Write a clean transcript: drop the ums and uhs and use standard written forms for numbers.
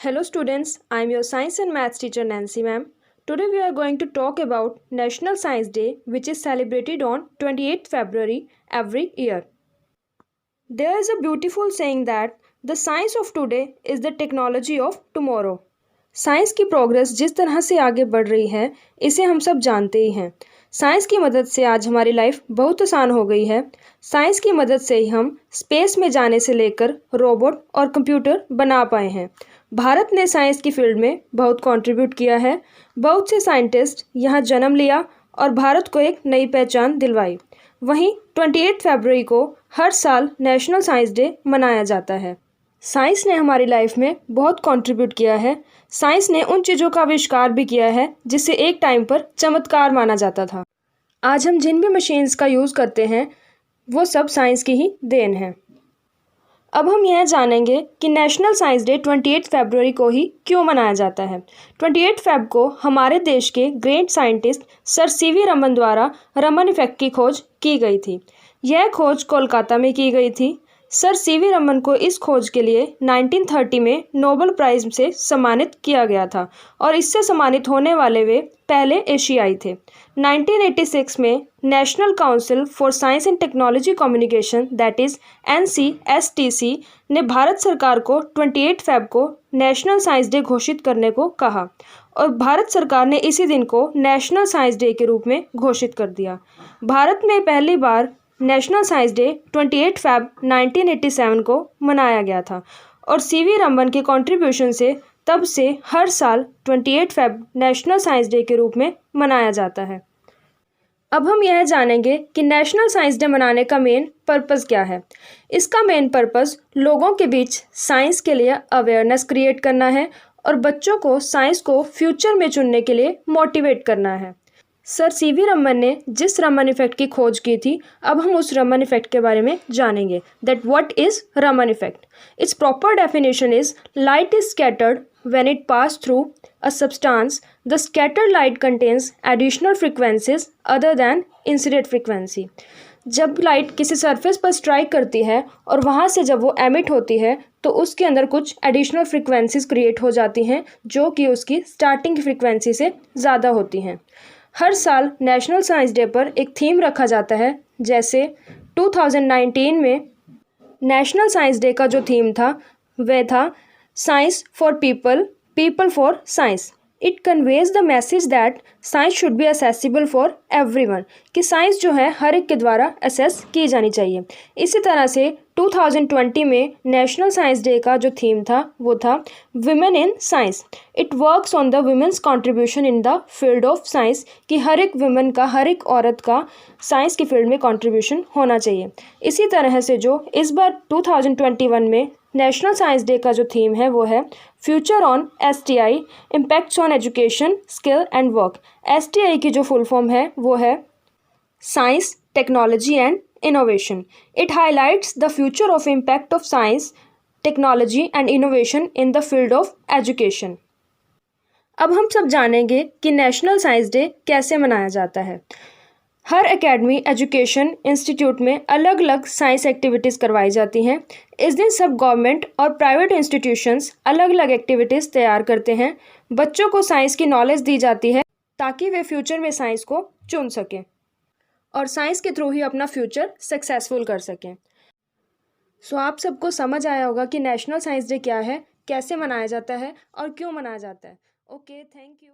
Hello students, I am your science and maths teacher Nancy ma'am. Today we are going to talk about National Science Day, which is celebrated on 28th February every year. There is a beautiful saying that the science of today is the technology of tomorrow. Science की progress जिस तरह से आगे बढ़ रही है इसे हम सब जानते ही हैं। साइंस की मदद से आज हमारी लाइफ बहुत आसान हो गई है। साइंस की मदद से ही हम स्पेस में जाने से लेकर रोबोट और कंप्यूटर बना पाए हैं। भारत ने साइंस की फील्ड में बहुत कंट्रीब्यूट किया है। बहुत से साइंटिस्ट यहाँ जन्म लिया और भारत को एक नई पहचान दिलवाई। वहीं 28 फरवरी को हर साल नेशनल साइंस डे मनाया जाता है। साइंस ने हमारी लाइफ में बहुत कंट्रीब्यूट किया है। साइंस ने उन चीज़ों का आविष्कार भी किया है जिसे एक टाइम पर चमत्कार माना जाता था। आज हम जिन भी मशीन्स का यूज़ करते हैं वो सब साइंस की ही देन है। अब हम यह जानेंगे कि नेशनल साइंस डे 28 फरवरी को ही क्यों मनाया जाता है। 28 फरवरी को हमारे देश के great scientist sir CV Raman द्वारा रमन इफेक्ट की खोज की गई थी। यह खोज कोलकाता में की गई थी। सर सीवी रमन को इस खोज के लिए 1930 में नोबेल प्राइज़ से सम्मानित किया गया था और इससे सम्मानित होने वाले वे पहले एशियाई थे। 1986 में national council for science and technology communication that is NCSTC ने भारत सरकार को 28 फरवरी को नेशनल साइंस डे घोषित करने को कहा और भारत सरकार ने इसी दिन को नेशनल साइंस डे के रूप में घोषित कर दिया। भारत में पहली बार नेशनल साइंस डे 28 फरवरी 1987 को मनाया गया था और सीवी रमन के कंट्रीब्यूशन से तब से हर साल 28 फरवरी नेशनल साइंस डे के रूप में मनाया जाता है। अब हम यह जानेंगे कि नेशनल साइंस डे मनाने का मेन पर्पस क्या है। इसका मेन पर्पस लोगों के बीच साइंस के लिए अवेयरनेस क्रिएट करना है और बच्चों को साइंस को फ्यूचर में चुनने के लिए मोटिवेट करना है। सर सीवी रमन ने जिस रमन इफेक्ट की खोज की थी, अब हम उस रमन इफेक्ट के बारे में जानेंगे that what is Raman effect. It's proper definition is light is scattered when it pass through a substance. The scattered light contains additional frequencies other than incident frequency. जब लाइट किसी सरफेस पर स्ट्राइक करती है और वहाँ से जब वो एमिट होती है तो उसके अंदर कुछ एडिशनल फ्रीक्वेंसीज क्रिएट हो जाती हैं जो कि उसकी स्टार्टिंग फ्रीक्वेंसी से ज़्यादा होती हैं। हर साल नेशनल साइंस डे पर एक थीम रखा जाता है। जैसे 2019 में नेशनल साइंस डे का जो थीम था वह था science for people, people for science. It conveys the message that science should be accessible for everyone, कि साइंस जो है हर एक के द्वारा असेस की जानी चाहिए। इसी तरह से 2020 में नेशनल साइंस डे का जो थीम था वो था women in science. It works on the women's contribution in the field of science, कि हर एक वुमेन का, हर एक औरत का साइंस की फील्ड में कंट्रीब्यूशन होना चाहिए। इसी तरह से जो इस बार 2021 में नेशनल साइंस डे का जो थीम है वो है future on STI, impacts on education, skill and work. STI की जो फुल फॉर्म है वो है science, technology and innovation. It highlights the future of impact of science, technology and innovation in the field of education. अब हम सब जानेंगे कि नेशनल साइंस डे कैसे मनाया जाता है। हर एकेडमी, एजुकेशन इंस्टीट्यूट में अलग अलग साइंस एक्टिविटीज़ करवाई जाती हैं। इस दिन सब गवर्नमेंट और प्राइवेट इंस्टीट्यूशंस अलग अलग एक्टिविटीज़ तैयार करते हैं। बच्चों को साइंस की नॉलेज दी जाती है ताकि वे फ्यूचर में साइंस को चुन सकें और साइंस के थ्रू ही अपना फ्यूचर सक्सेसफुल कर सकें। सो आप सबको समझ आया होगा कि नेशनल साइंस डे क्या है, कैसे मनाया जाता है और क्यों मनाया जाता है। Okay, thank you.